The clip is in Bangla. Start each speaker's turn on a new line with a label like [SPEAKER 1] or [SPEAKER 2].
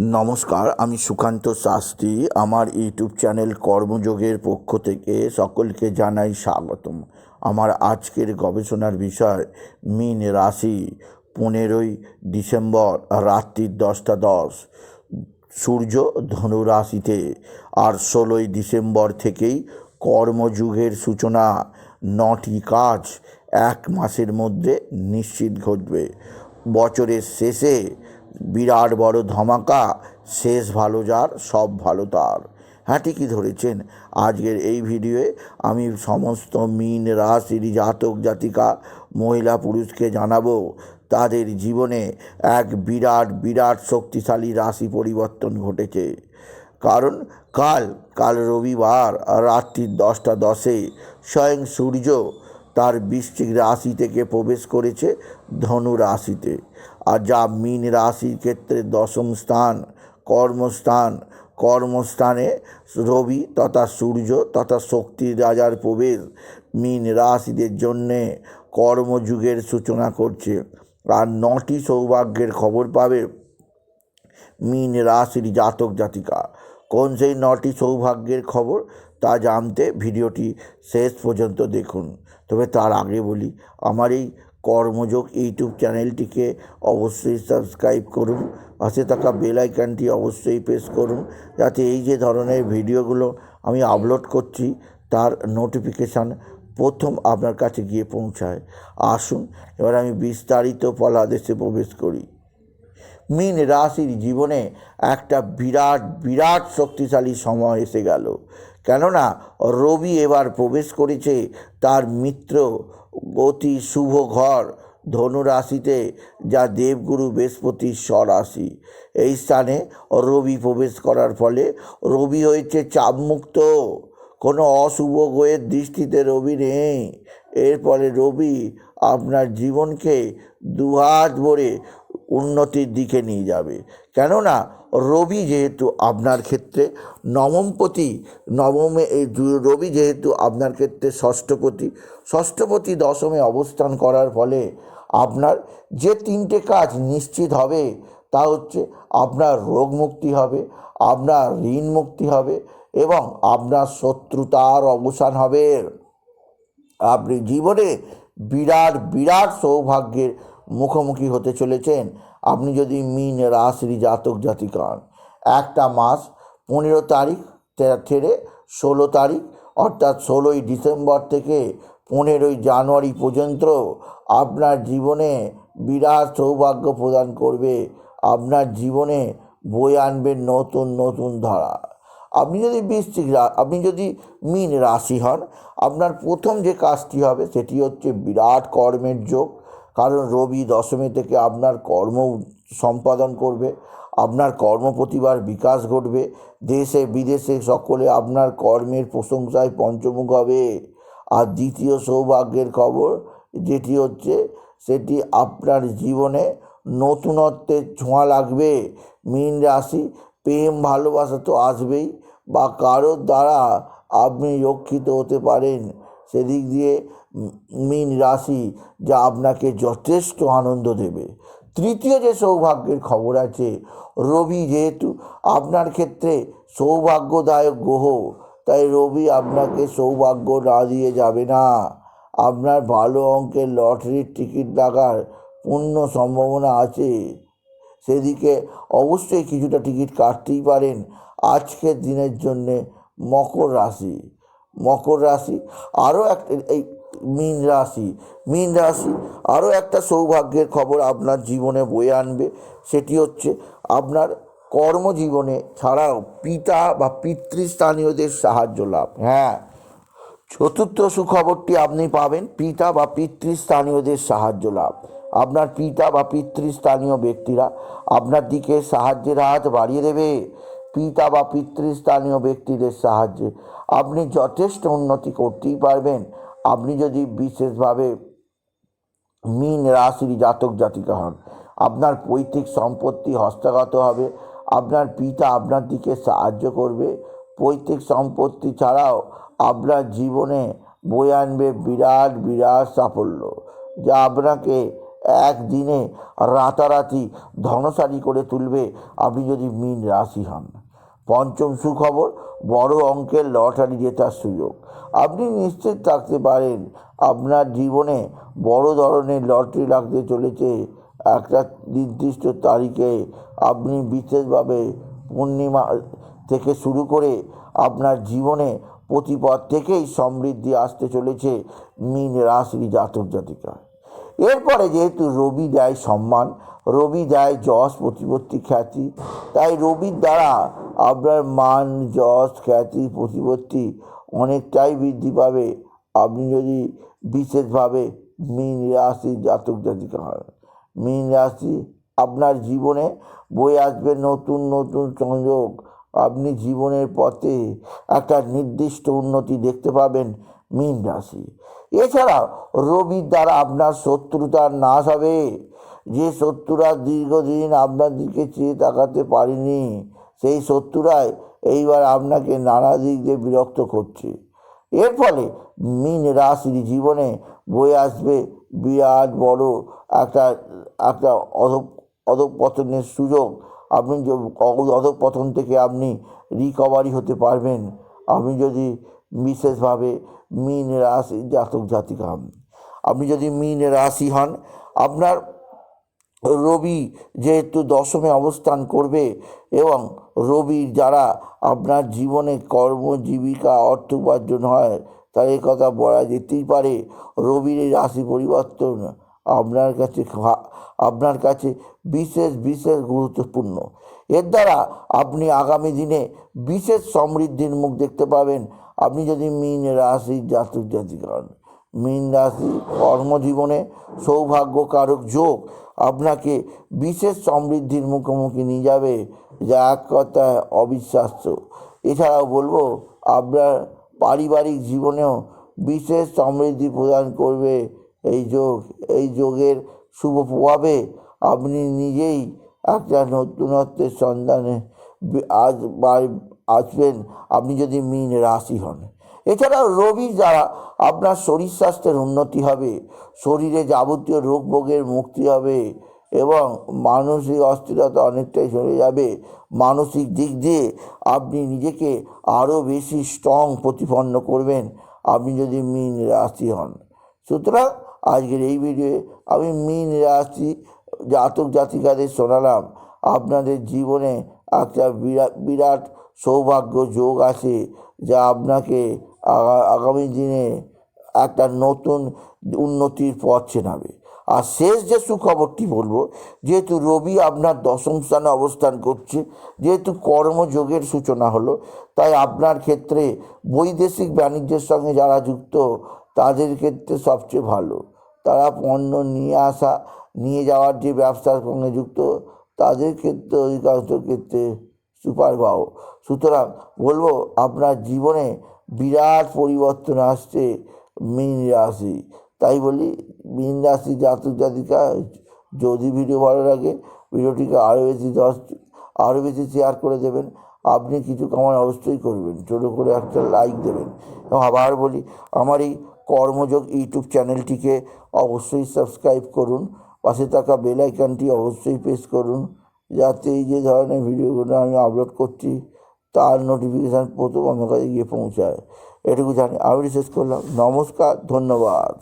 [SPEAKER 1] নমস্কার, আমি সুকান্ত শাস্ত্রী। আমার ইউটিউব চ্যানেল কর্মযোগের পক্ষ থেকে সকলকে জানাই স্বাগতম। আমার আজকের গবেষণার বিষয় মীন রাশি। 15ই ডিসেম্বর রাত্রি 10টা 10 সূর্য ধনু রাশিতে, আর 16ই ডিসেম্বর থেকেই কর্মযুগের সূচনা। 9টি কাজ 1 মাসের মধ্যে নিশ্চিত ঘটবে। বছরের শেষে বিরাট বড় ধামাকা, শেষ ভালো যার সব ভালো তার। হ্যাঁ, ঠিকই ধরেছেন। আজকের এই ভিডিওয়ে আমি সমস্ত মীন রাশির জাতক জাতিকা মহিলা পুরুষকে জানাবো তাদের জীবনে এক বিরাট শক্তিশালী রাশি পরিবর্তন ঘটেছে। কারণ কাল রবিবার রাত্রি 10টা 10 স্বয়ং সূর্য তার বৃশ্চিক রাশি থেকে প্রবেশ করেছে ধনু রাশিতে, আর যা মীন রাশির ক্ষেত্রে দশম স্থান, কর্মস্থানে রবি তথা সূর্য তথা শক্তির রাজার প্রবেশ মীন রাশিদের জন্যে কর্মযুগের সূচনা করছে। আর 9টি সৌভাগ্যের খবর পাবে মীন রাশির জাতক জাতিকা। কোন সেই 9টি সৌভাগ্যের খবর তা জানতে ভিডিওটি শেষ পর্যন্ত দেখুন। তবে তার আগে বলি, আমার এই কর্মযোগ ইউটিউব চ্যানেলটিকে অবশ্যই সাবস্ক্রাইব করুন, পাশে থাকা বেল আইকনটি অবশ্যই প্রেস করুন, যাতে এই যে ধরনের ভিডিওগুলো আমি আপলোড করছি তার নোটিফিকেশান প্রথম আপনার কাছে গিয়ে পৌঁছায়। আসুন এবার আমি বিস্তারিত ফলাদেশে প্রবেশ করি। মীন রাশির জীবনে একটা বিরাট শক্তিশালী সময় এসে গেল, কেননা রবি এবার প্রবেশ করেছে তার মিত্র অতি শুভ ঘর ধনু রাশিতে, যা দেবগুরু বৃহস্পতির স্বরাশি। এই স্থানে রবি প্রবেশ করার ফলে রবি হয়েছে চাপমুক্ত, কোনো অশুভ গ্রহের দৃষ্টিতে রবি নেই। এর ফলে রবি আপনার জীবনকে দুহাত ভরে উন্নতির দিকে নিয়ে যাবে। কেননা রবি যেহেতু আপনার ক্ষেত্রে রবি যেহেতু আপনার ক্ষেত্রে ষষ্ঠপতি দশমে অবস্থান করার ফলে আপনার যে 3টে কাজ নিশ্চিত হবে, তা হচ্ছে আপনার রোগ মুক্তি হবে, আপনার ঋণ মুক্তি হবে এবং আপনার শত্রুতার অবসান হবে। আপনি জীবনে বিরাট সৌভাগ্যের মুখোমুখি হতে চলেছেন আপনি যদি মীন রাশির জাতক জাতিকা হন। একটা মাস 15 তারিখ থেকে 16 তারিখ, অর্থাৎ 16ই ডিসেম্বর থেকে 15ই জানুয়ারি পর্যন্ত আপনার জীবনে বিরাট সৌভাগ্য প্রদান করবে। আপনার জীবনে বয়ে আনবে নতুন ধারা। আপনি যদি মীন রাশি হন, আপনার প্রথম যে কাজটি হবে সেটি হচ্ছে বিরাট কর্মের যোগ। কারণ রবি দশমী থেকে আপনার কর্ম সম্পাদন করবে, আপনার কর্মপ্রতিভার বিকাশ ঘটবে, দেশে বিদেশে সকলে আপনার কর্মের প্রশংসায় পঞ্চমুখ হবে। আর দ্বিতীয় সৌভাগ্যের খবর যেটি হচ্ছে, সেটি আপনার জীবনে নতুনত্বের ছোঁয়া লাগবে। মীন রাশি, প্রেম ভালোবাসা তো আসবেই, বা কারোর দ্বারা আপনি রক্ষিত হতে পারেন, সেদিক দিয়ে মীন রাশি যা আপনাকে যথেষ্ট আনন্দ দেবে। তৃতীয় যে সৌভাগ্যের খবর আছে, রবি যেহেতু আপনার ক্ষেত্রে সৌভাগ্যদায়ক গ্রহ, তাই রবি আপনাকে সৌভাগ্য না দিয়ে যাবে না। আপনার ভালো অঙ্কের লটারির টিকিট লাগার পূর্ণ সম্ভাবনা আছে, সেদিকে অবশ্যই কিছুটা টিকিট কাটতেই পারেন। আজকের দিনের জন্যে মকর রাশি আরও একটা মীন রাশি আরও একটা সৌভাগ্যের খবর আপনার জীবনে বয়ে আনবে। সেটি হচ্ছে আপনার কর্মজীবনে ছাড়াও পিতা বা পিতৃস্থানীয়দের সাহায্য লাভ। হ্যাঁ, চতুর্থ সুখবরটি আপনি পাবেন পিতা বা পিতৃস্থানীয়দের সাহায্য লাভ। আপনার পিতা বা পিতৃস্থানীয় ব্যক্তিরা আপনার দিকে সাহায্যের হাত বাড়িয়ে দেবে। পিতা বা পিতৃস্থানীয় ব্যক্তিদের সাহায্যে আপনি যথেষ্ট উন্নতি করতেই পারবেন। আপনি যদি বিশেষভাবে মীন রাশির জাতক জাতিকা হন, আপনার পৈতৃক সম্পত্তি হস্তগত হবে, আপনার পিতা আপনার দিকে সাহায্য করবে। পৈতৃক সম্পত্তি ছাড়াও আপনার জীবনে বয়ে আনবে বিরাট সাফল্য, যা আপনাকে একদিনে রাতারাতি ধনশালী করে তুলবে আপনি যদি মীন রাশি হন। পঞ্চম সুখবর, বড় অঙ্কের লটারি জেতার সুযোগ। আপনি নিশ্চিত থাকতে পারেন আপনার জীবনে বড় ধরনের লটারি লাগতে চলেছে। একটা নির্দিষ্ট তারিখে আপনি বিশেষভাবে পূর্ণিমা থেকে শুরু করে আপনার জীবনে প্রতিপদ থেকেই সমৃদ্ধি আসতে চলেছে মীন রাশির জাতক জাতিকা। এরপরে যেহেতু রবি দেয় সম্মান, রবি দেয় যশ প্রতিপত্তি খ্যাতি, তাই রবির দ্বারা আপনার মান যশ খ্যাতি প্রতিপত্তি অনেকটাই বৃদ্ধি পাবে আপনি যদি বিশেষভাবে মীন রাশির জাতক জাতিকা হন। মীন রাশি আপনার জীবনে বয়ে আসবে নতুন নতুন সংযোগ। আপনি জীবনের পথে একটা নির্দিষ্ট উন্নতি দেখতে পাবেন মীন রাশি। এছাড়াও রবির দ্বারা আপনার শত্রুতার নাশ হবে। যে শত্রুরা দীর্ঘদিন আপনার দিকে চেয়ে তাকাতে পারেনি, সেই শত্রুরাই এইবার আপনাকে নানা দিক দিয়ে বিরক্ত করছে। এর ফলে মীন রাশির জীবনে বয়ে আসবে বিরাট বড় একটা একটা অধঃপতনের সুযোগ। আপনি অধঃপতন থেকে আপনি রিকভারি হতে পারবেন আপনি যদি বিশেষভাবে মীন রাশি জাতক জাতিকা হন। আপনি যদি মীন রাশি হন, আপনার রবি যেহেতু দশমে অবস্থান করবে এবং রবির যারা আপনার জীবনে কর্ম জীবিকা অর্থ উপার্জন হয়, তার এই কথা বলা যেতেই পারে রবির এই রাশি পরিবর্তন আপনার কাছে বিশেষ বিশেষ গুরুত্বপূর্ণ। এর দ্বারা আপনি আগামী দিনে বিশেষ সমৃদ্ধির মুখ দেখতে পাবেন আপনি যদি মীন রাশির জাতক জাতিকা হন। মীন রাশি কর্মজীবনে সৌভাগ্যকারক যোগ আপনাকে বিশেষ সমৃদ্ধির মুখোমুখি নিয়ে যাবে, যা এক কথায় অবিশ্বাস্য। এছাড়াও বলবো আপনার পারিবারিক জীবনেও বিশেষ সমৃদ্ধি প্রদান করবে এই যোগ। এই যোগের শুভ প্রভাবে আপনি নিজেই একটা নতুনত্বের সন্ধানে আসবেন আপনি যদি মীন রাশি হন। এছাড়াও রবি দ্বারা আপনার শরীর স্বাস্থ্যের উন্নতি হবে, শরীরে যাবতীয় রোগ ভোগের মুক্তি হবে এবং মানসিক অস্থিরতা অনেকটাই চলে যাবে। মানসিক দিক দিয়ে আপনি নিজেকে আরও বেশি স্ট্রং প্রতিপন্ন করবেন আপনি যদি মীন রাশি হন। সুতরাং আজকের এই ভিডিওয়ে আমি মীন রাশি জাতক জাতিকাদের শোনালাম আপনাদের জীবনে একটা বিরাট সৌভাগ্য যোগ আছে, যা আপনাকে আগামী দিনে একটা নতুন উন্নতির পথ চেনাবে। আর শেষ যে সুখবরটি বলবো, যেহেতু রবি আপনার দশম স্থানে অবস্থান করছে, যেহেতু কর্মযোগের সূচনা হলো, তাই আপনার ক্ষেত্রে বৈদেশিক বাণিজ্যের সঙ্গে যারা যুক্ত তাদের ক্ষেত্রে সবচেয়ে ভালো। তারা পণ্য নিয়ে যাওয়ার যে ব্যবসার সঙ্গে যুক্ত তাদের ক্ষেত্রে অধিকাংশ ক্ষেত্রে সুপার পাও। সুতরাং বলবো আপনার জীবনে বিরাট পরিবর্তন আসছে মীন রাশি। তাই বলি মীন রাশি জাতক জাতিকা যদি ভিডিও ভালো লাগে ভিডিওটিকে আরও বেশি শেয়ার করে দেবেন। আপনি কিছু কামান অবশ্যই করবেন, ছোটো করে একটা লাইক দেবেন। এবং আবার বলি আমার এই কর্মযোগ ইউটিউব চ্যানেলটিকে অবশ্যই সাবস্ক্রাইব করুন, পাশে থাকা বেল আইকনটি অবশ্যই প্রেস করুন, যাতে এই যে ধরনের ভিডিওগুলো আমি আপলোড করছি তার নোটিফিকেশান প্রথম আমার কাছে গিয়ে পৌঁছায়। এটুকু জানি। আমি শেষ করলাম। নমস্কার, ধন্যবাদ।